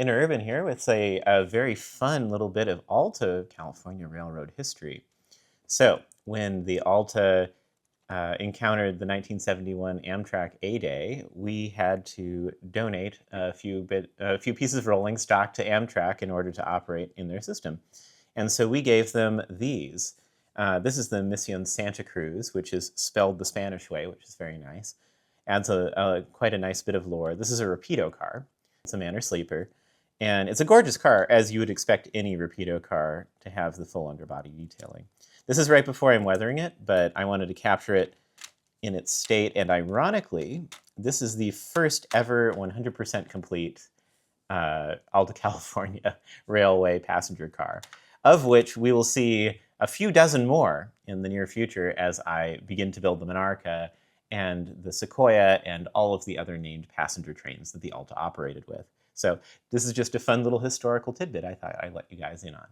interurban here with a very fun little bit of Alta California Railroad history. So, when the Alta encountered the 1971 Amtrak A-Day, we had to donate a few pieces of rolling stock to Amtrak in order to operate in their system. And so we gave them these. This is the Mision Santa Cruz, which is spelled the Spanish way, which is very nice. Adds quite a nice bit of lore. This is a Rapido car. It's a Manor sleeper. And it's a gorgeous car, as you would expect any Rapido car to have the full underbody detailing. This is right before I'm weathering it, but I wanted to capture it in its state. And ironically, this is the first ever 100% complete Alta California Railway passenger car, of which we will see a few dozen more in the near future as I begin to build the Monarca and the Sequoia and all of the other named passenger trains that the Alta operated with. So this is just a fun little historical tidbit I thought I'd let you guys in on.